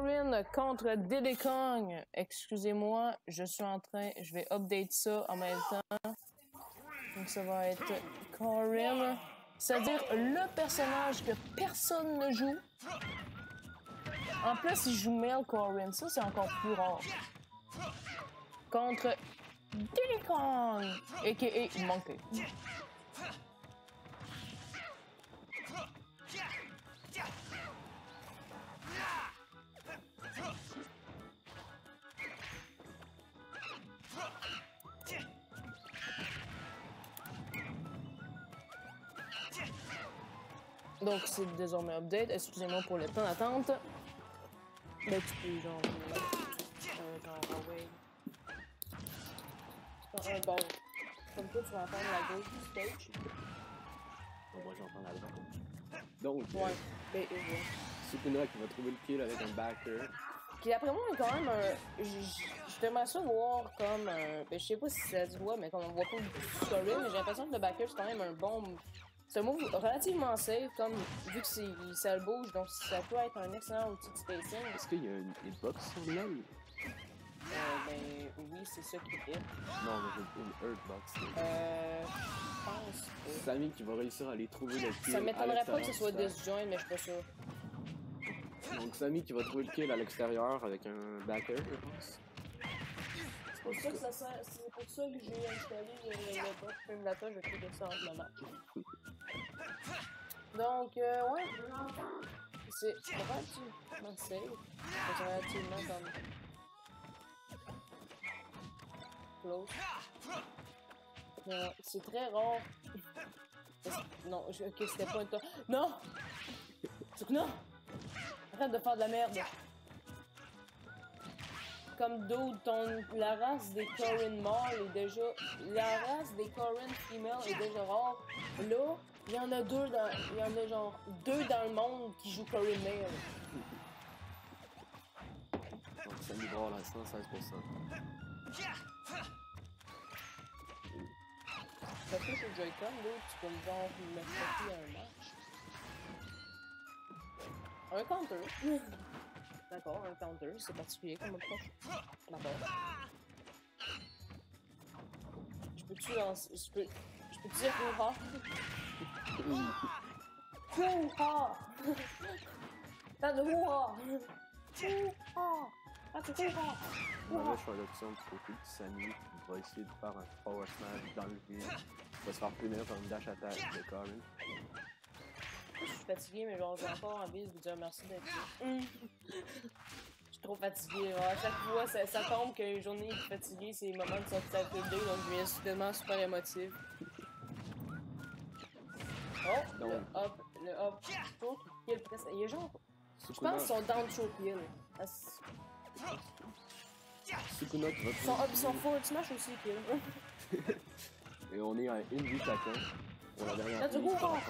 Corinne contre Diddy Kong. Excusez-moi, je vais update ça en même temps. Donc ça va être Corinne. C'est-à-dire le personnage que personne ne joue. En plus, il joue Male Corinne. Ça, c'est encore plus rare. Contre Diddy Kong, a.k.a. Monkey. Donc, c'est désormais update. Excusez-moi pour le temps d'attente. Mais tu peux, genre, away. Bon, comme toi, tu vas entendre la gauche du stage. Moi, j'entends la droite. Donc, Ouais, ouais. Sukuna qui va trouver le kill avec un backer. Qui, d'après moi, est quand même un. J'aimerais ça voir comme un. Ben, je sais pas si ça se voit, mais comme on voit pas beaucoup de story, mais j'ai l'impression que le backer, c'est quand même un bon. C'est un move relativement safe, comme vu que ça le bouge, donc ça peut être un excellent outil de spacing. Est-ce qu'il y a une hitbox sur l'homme? Ben oui, c'est ça qui est. Non, mais j'ai une hurtbox. Je pense pas. Samy qui va réussir à aller trouver le kill. Ça m'étonnerait pas que ce soit disjoint, mais je suis pas sûr. Donc Samy qui va trouver le kill à l'extérieur avec un backer, je pense. C'est pour ça que j'ai installé le bot Streamdata, je vais cliquer ça entre le match. Donc, ouais. C'est relativement safe. C'est relativement comme. Close. C'est très rare. Non, ok, c'était pas un temps. Non! Non! Arrête de faire de la merde! Comme d'autres, la race des Corin mâles est déjà. La race des Corin females est déjà rare. Là, il y en a il y en a genre 2 dans le monde qui jouent Corin male. Donc Samy Brawl à 116%. Ça fait que Joy-Con, là, tu peux genre me frapper à un match. Un counter. D'accord, un counter, c'est particulier comme approche. D'accord. Je peux-tu lancer. Je peux dire Hoo-ha? Hoo-ha! T'as de Hoo-ha! Hoo-ha! Ah, tu Hoo-ha! Là, je suis l'option du côté de Samy qui va essayer de faire un power smash dans le vide. Il va se faire punir par une dash attack de Corin. Je suis fatiguée, mais genre, j'ai encore envie de vous dire merci d'être là. Je suis trop fatiguée. Genre, à chaque fois, ça tombe qu'une journée est fatiguée, c'est le moment de sortir de la donc je viens soudainement super émotive. Oh, Donc, le hop. Show kill presque. Il y a genre. Sukuna, Je pense qu'ils sont down show kill. Sukuna qui va trouver. Ils sont forward smash aussi kill. Et on est à une vie chacun pour la dernière T'as du mise Hoo-ha!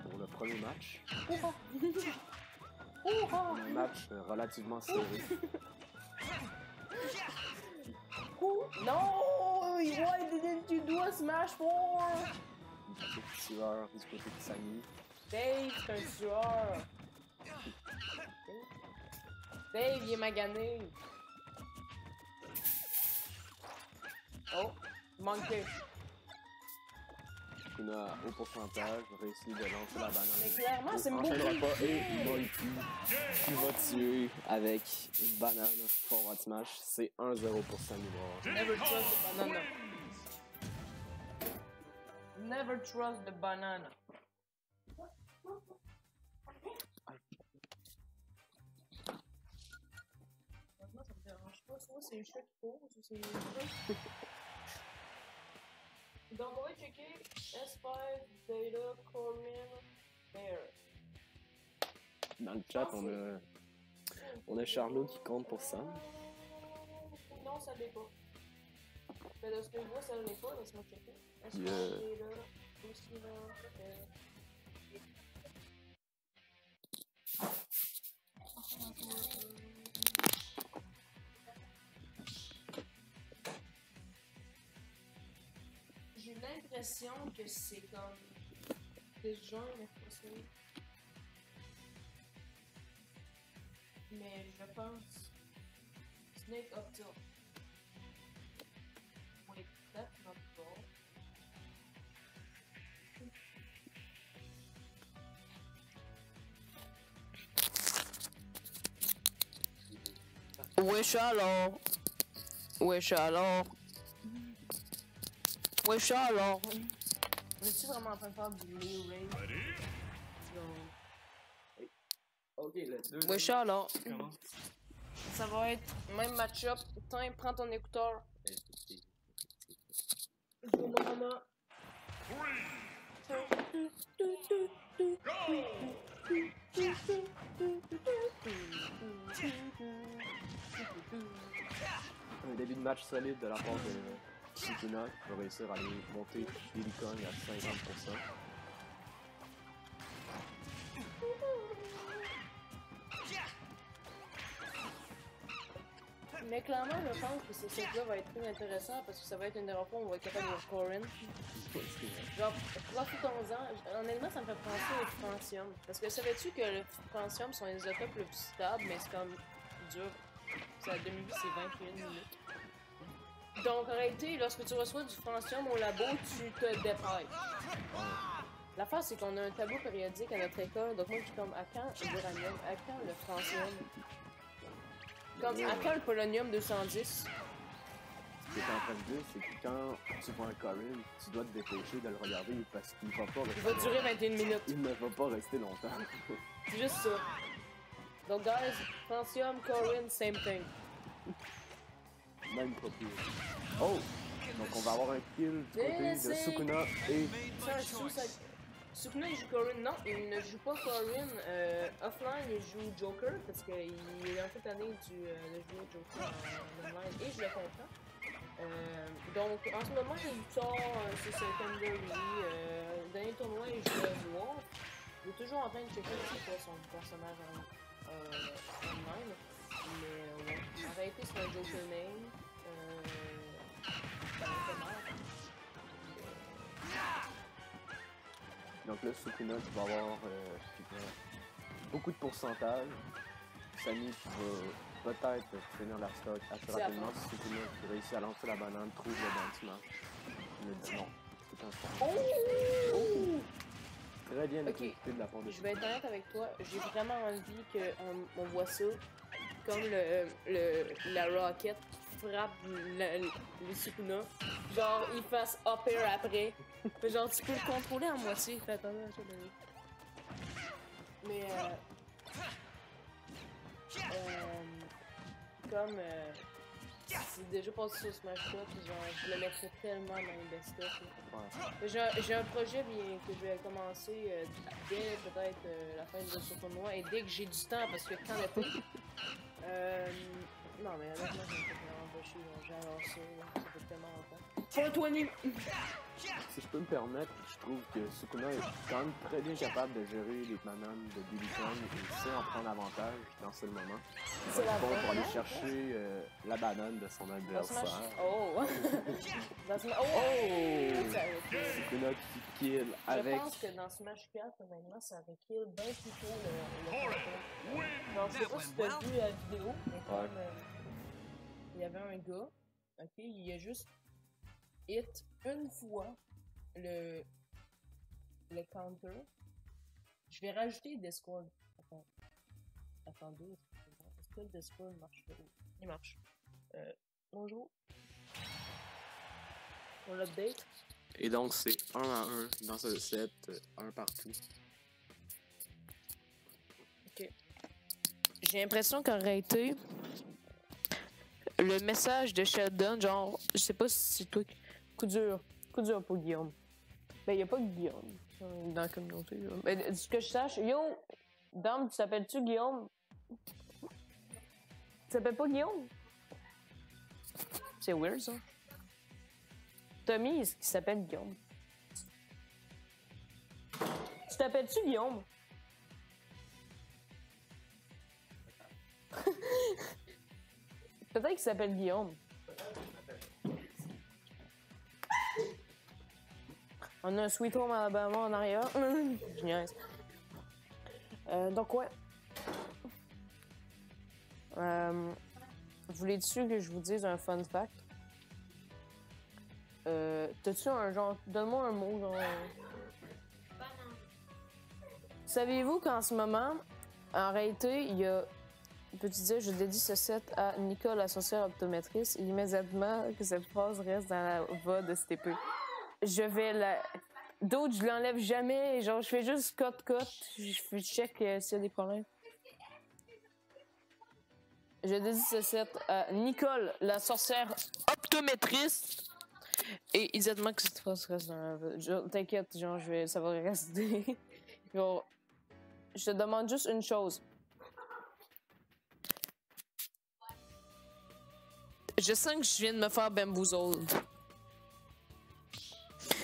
pour le premier match. Hoo-ha! Hoo-ha! Un match relativement serré. Non! Why didn't you do a smash 4? Petit tueur du côté de Samy. Dave, c'est un tueur. Dave, il est magané. Oh, Monkey. Sukuna au pourcentage réussit de lancer la banane. Mais clairement, c'est enchaînera beaucoup. pas et Monkey qui va tuer avec une banane forward smash. C'est 1-0 pour Samy Brawl. Never trust the banana. Never trust the banana. Franchement, ça me dérange pas. Soit c'est le chat qui pose, ou c'est le chat. Donc, on va checker S5, Data, Corin, Bear. Dans le chat, on a Charlot qui compte pour Sam. Non, ça l'est pas. Mais de ce que je vois, ça l'est pas. Laisse-moi checker. S5, Yeah. Data, Lucina, Bear. J'ai l'impression que c'est comme disjoint, mais pas ça. Mais je pense. Snake up tilt. Wait, that's not ball. Wesh alors. Wesh alors. Wesh alors. On est-tu vraiment en train de faire du Leo Ray? Ok, let's do it. Wesh alors. Commence. Ça va être même match-up. Tiens, prends ton écouteur. Go, maman. Un début de match solide de la part de Sukuna qui va réussir à aller monter Diddy Kong à 50%. Mais clairement, je pense que ce set-là va être très intéressant parce que ça va être une des fois où on va être capable de voir Corin. Genre, profitons-en. Honnêtement, ça me fait penser au Francium. Parce que savais-tu que le Francium sont les isotopes le plus stables, mais c'est comme dur. C'est à demi-vie, c'est 21 minutes. Donc, en réalité, lorsque tu reçois du Francium au labo, tu te dépêches. L'affaire, c'est qu'on a un tableau périodique à notre école. Donc, moi, je suis comme, à quand l'uranium? À quand le Francium? Comme, à quand le polonium 210? Ce que tu es en train de dire, c'est que quand tu vois un Corin, tu dois te dépêcher de le regarder parce qu'il va pas rester. Il va durer 21 minutes. Il ne va pas rester longtemps. C'est juste ça. Donc, guys, Francium, Corin, same thing. Même pas plus. Oh! Donc on va avoir un kill du côté de Sukuna et... C'est un suicide. Sukuna, il joue Corin. Non, il ne joue pas Corin. Offline, il joue Joker parce qu'il est en cette année de jouer Joker en online et je le comprends. Donc, en ce moment, il sort ses 50 de lui. Dernier tournoi, il joue le Noir. Il est toujours en train de checker c'est quoi son personnage online. Mais ouais, en réalité, c'est un Joker name. Donc là, Sukuna qui va avoir beaucoup de pourcentage. Samy qui va peut-être finir la stock assez rapidement. Sukuna qui réussit à lancer la banane, trouve le bâtiment. Mais non, c'est un sport. Oh! Très bien exécuté de la part de Je vais être honnête avec toi, j'ai vraiment envie qu'on voit ça comme la Rocket qui frappe le Sukuna. Genre, il fasse up air après. Genre, tu peux le contrôler en moitié. Fais attention à ça, Denis. Mais, comme c'est déjà passé sur Smash Cut, genre, je le mettrais tellement dans les best-of. Ouais. J'ai un projet bien que je vais commencer dès peut-être la fin de ce tournoi et dès que j'ai du temps, parce que quand l'été. Non, mais honnêtement, je me fais vraiment pas chier, j'adore ça fait tellement longtemps. 420! Si je peux me permettre, je trouve que Sukuna est quand même très bien capable de gérer les bananes de Diddy Kong et sait en prendre avantage dans ce moment. C'est bon pour aller chercher la banane de son adversaire. Oh! Sukuna qui kill avec... Je pense que dans Smash 4, maintenant, ça aurait kill bien plus tôt le donc, je sais pas si tu as vu la vidéo, mais comme il y avait un gars, ok, il a juste hit une fois le counter. Je vais rajouter Discord. Attendez, est-ce que le Discord marche? Il marche. Bonjour. On l'update. Et donc c'est 1 à 1 dans ce set, 1 partout. Ok. J'ai l'impression qu'en réalité, le message de Sheldon, genre, je sais pas si c'est toi qui... Coup dur pour Guillaume. Ben, y a pas que Guillaume dans la communauté. Là. Ben, ce que je sache, yo, Dame, tu t'appelles-tu Guillaume? Tu t'appelles pas Guillaume? C'est weird, ça. Tommy, il s'appelle Guillaume. Tu t'appelles-tu Guillaume? Peut-être qu'il s'appelle Guillaume. On a un Sweet Home Alabama en arrière. Je niaise. Donc, ouais. Voulez-tu que je vous dise un fun fact? T'as-tu un genre... Donne-moi un mot, genre... Saviez-vous qu'en ce moment, en réalité, il y a... Peux-tu dire, je dédie ce set à Nicole, la sorcière optométrice, et immédiatement que cette phrase reste dans la voix de cette épée. Je vais la... D'autres, je l'enlève jamais, genre, je fais juste cut, je check s'il y a des problèmes. Je dédie ce set à Nicole, la sorcière optométrice, et immédiatement que cette phrase reste dans la voix. T'inquiète, genre, ça va rester. Genre, je te demande juste une chose. Je sens que je viens de me faire bamboozled.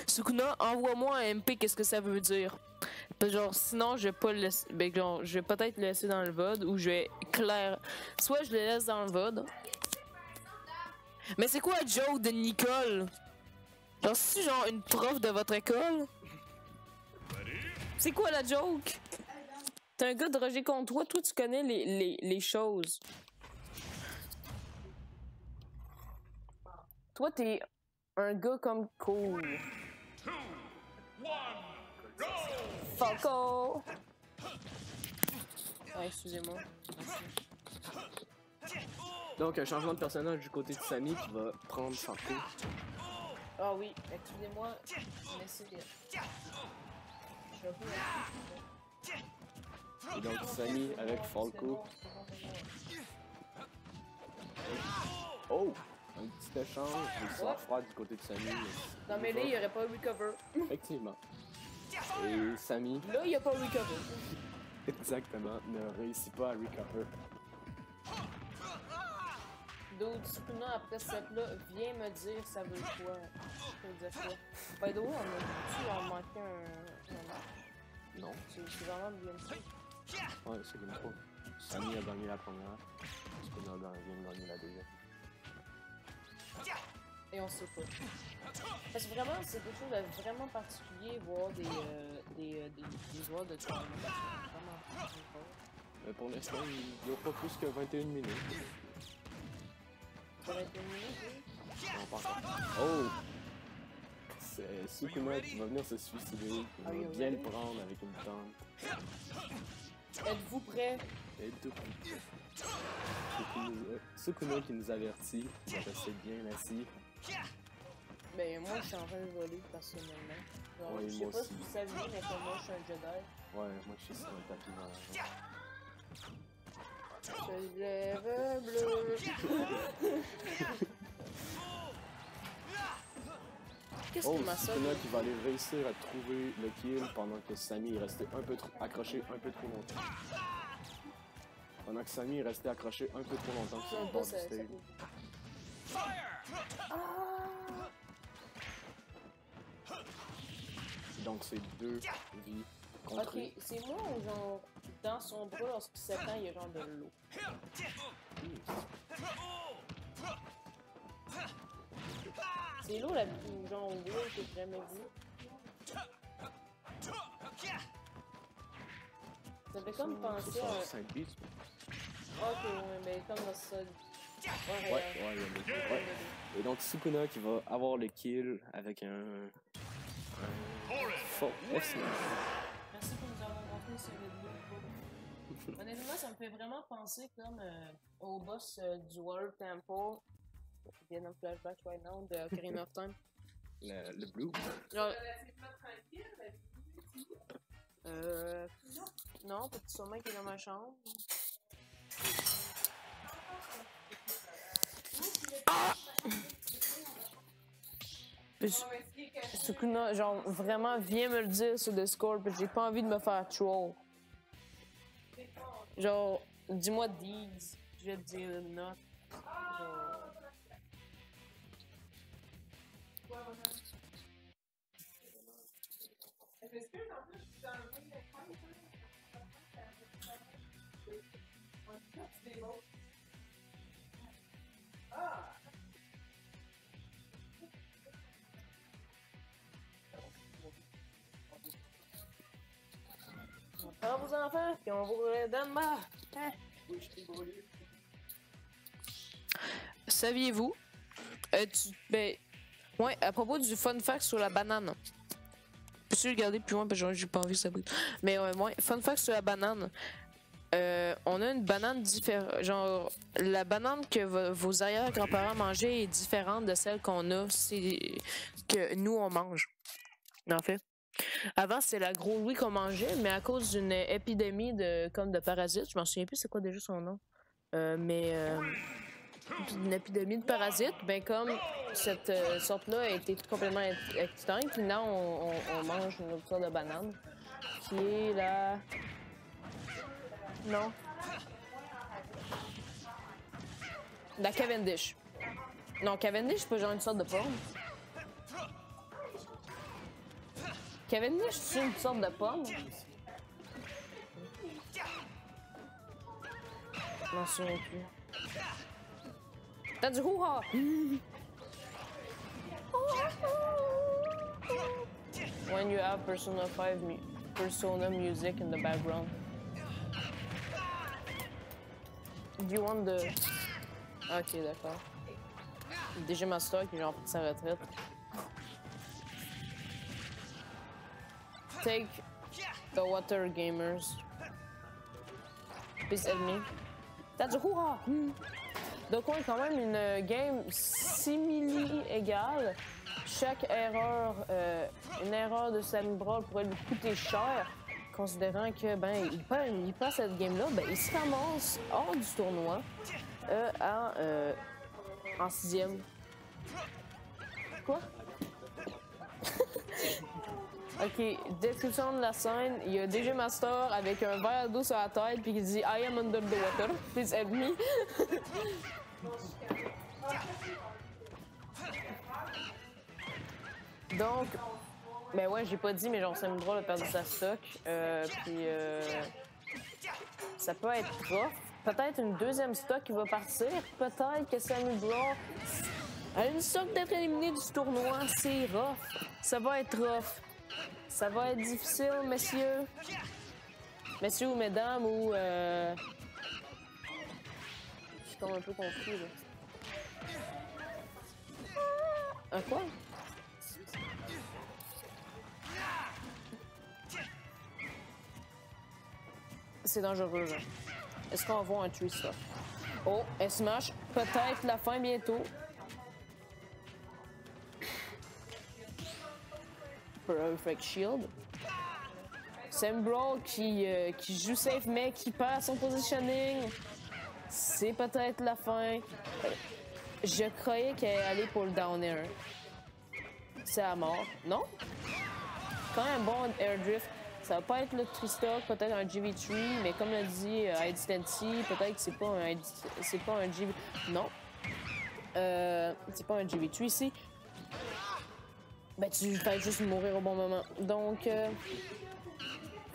Sukuna, envoie-moi un MP, qu'est-ce que ça veut dire? Genre, sinon, je vais pas le laisser. Ben, genre, je vais peut-être le laisser dans le VOD ou je vais clair. Soit je le laisse dans le VOD. Mais c'est quoi la joke de Nicole? Genre, c'est genre une prof de votre école? C'est quoi la joke? T'es un gars de Roger contre toi, tu connais les choses. Toi, t'es un gars comme cool. Falco! Ah, excusez-moi. Donc, un changement de personnage du côté de Samy qui va prendre Falco. Ah oui, excusez-moi, mais c'est... Et donc, Samy avec Falco. Oh! Un petit échange de sang-froid du côté de Samy. Dans Melee, il n'y aurait pas recover. Effectivement. Et Samy. Là, il n'y a pas recover. Exactement, ne réussit pas à recover. D'autres Sukuna, après ce set-là, viens me dire ça veut quoi. Je veux dire quoi. By the way, on a manqué un match. Non. C'est vraiment bien ça. Ouais, c'est comme ça. Samy a gagné la première. Sukuna vient de gagner la deuxième. Et on sait pas. Parce que vraiment, c'est quelque chose de vraiment particulier, voir des joueurs de tournoi. Vraiment. Mais pour l'instant, il n'y a pas plus que 21 minutes. 21 minutes, oui? Non, pas encore. Oh! C'est Sukuna qui va venir se suicider, qui va bien le prendre avec une tente. Êtes-vous prêts? Et tout. Sukuna qui nous avertit de rester bien assis. Ben, moi, je suis en train de voler personnellement. Genre, Ouais, je sais moi pas aussi. si vous saviez, mais comme moi, je suis un Jedi. Ouais, moi je suis sur un tapis dans la Je lève bleu. Qu'est-ce Oh, qui m'a ça? Sukuna qui va aller réussir à trouver le kill pendant que Samy est resté un peu trop accroché un peu trop longtemps. Pendant que Samy est resté accroché un peu trop longtemps sur le bord du stage. Donc c'est 2 vies contre. Ok, c'est moi ou genre dans son bras lorsqu'il s'étend, il y a genre de l'eau. C'est l'eau la plus genre weird que j'ai jamais vue. Ça fait comme penser à. Ok, Ok, mais comme dans ça. ouais, il y a les deux. Ouais. Et donc Sukuna qui va avoir le kill avec un faux S. Merci pour nous avoir montré ce vidéo. Honnêtement, ça me fait vraiment penser comme au boss du World Temple. Il y a un flashback right now de Ocarina of Time. Le blue. Genre, non, peut-être sûrement qu'il est dans ma chambre. Ah! Sukuna, genre, vraiment, viens me le dire sur Discord, parce que j'ai pas envie de me faire troll. Genre, dis-moi these, je vais te dire not. Genre... On prend vos enfants, puis on vous redonne ma. Hein? Oui, je t'ai brûlé. saviez-vous? Ben, ouais, à propos du fun fact sur la banane. Peux-tu regarder plus loin? Parce que j'ai pas envie que ça brille. Mais ouais, fun fact sur la banane. On a une banane différente. Genre, la banane que vos arrière-grands-parents mangeaient est différente de celle qu'on a. C'est que nous, on mange. En fait. Avant, c'est la gros Louis qu'on mangeait, mais à cause d'une épidémie de parasites, je m'en souviens plus c'est quoi déjà son nom. Une épidémie de parasites, ben comme cette sorte-là a été complètement extincte, puis là on mange une autre sorte de banane, qui est la... Non. La Cavendish. Non, Cavendish, c'est pas genre une sorte de pomme. Cavendish, c'est une sorte de pomme? Je m'en souviens plus. T'as du hoo-ha! When you have Persona 5 Persona music in the background. Do you want the... Ok, d'accord. DJ Master qui vient pris sa retraite. Take the water gamers. Please help me. T'as du hoo-ha! Donc on a quand même une game simili-égale. Chaque erreur, une erreur de Sammy Brawl pourrait lui coûter cher, considérant que ben il passe cette game-là, ben il se ramasse hors du tournoi en 6e. Quoi? Ok, description de la scène, il y a DJ Master avec un verre d'eau sur la tête puis qui dit I am under the water, please help me. Donc, ben ouais, j'ai pas dit, mais genre Sammy Brawl a perdu sa stock, ça peut être rough. Peut-être une deuxième stock qui va partir, peut-être que Sammy Brawl a une stock d'être éliminé du tournoi, c'est rough. Ça va être rough. Ça va être difficile, messieurs. Messieurs ou mesdames, ou... Je suis comme un peu confus, là. Un quoi? C'est dangereux, là. Est-ce qu'on va voir un tree stop? Oh, S-Smash, peut-être la fin bientôt. Perfect Shield. Sam Brawl qui joue safe mais qui perd son positioning. C'est peut-être la fin. Je croyais qu'elle allait aller pour le down air. C'est à mort. Non? Quand même bon air drift. Ça va pas être le Tristock, peut-être un GV3, mais comme l'a dit Identity, peut-être que c'est pas un GV... Non. C'est pas un GV3 ici. Ben, tu fais juste mourir au bon moment. Donc,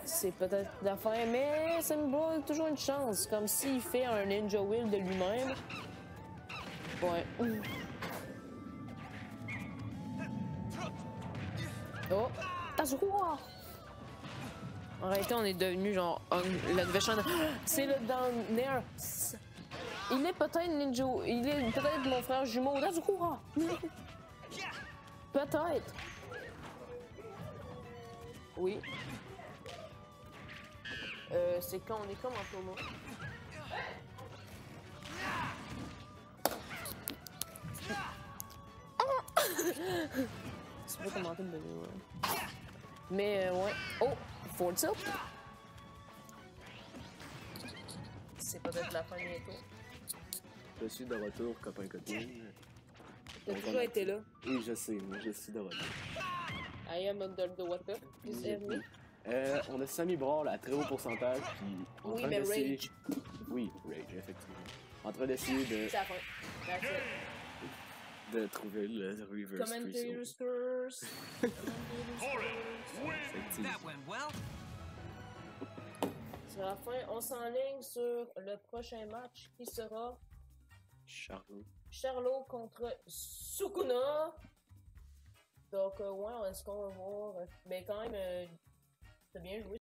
c'est peut-être la fin, mais Sammy Brawl a toujours une chance. Comme s'il fait un Ninja Wheel de lui-même. Ouais. Oh! Tazua! En réalité, on est devenu genre la nouvelle chaîne. C'est le down air. Il est peut-être Ninja. Il est peut-être mon frère jumeau. Tazua! Peut-être. Oui. C'est quand on est comme en tournoi. C'est pas commenter le vidéo. Mais ouais. Oh! Full tilt. C'est peut-être la fin bientôt. Je suis de retour, copain-copine. T'as toujours été là. Oui, je sais, mais je suis de retour. I am under the water. Please help me. On a Sammy Brawl à très haut pourcentage, puis en Oui, train mais d'essayer... Rage. Oui, Rage, effectivement. En train d'essayer de... C'est la fin. That's it. De trouver le reverse Commentators curse. C'est la fin. On s'enligne sur le prochain match qui sera Charlot contre Sukuna. Donc, ouais, est-ce qu'on va voir? Mais quand même, t'as bien joué.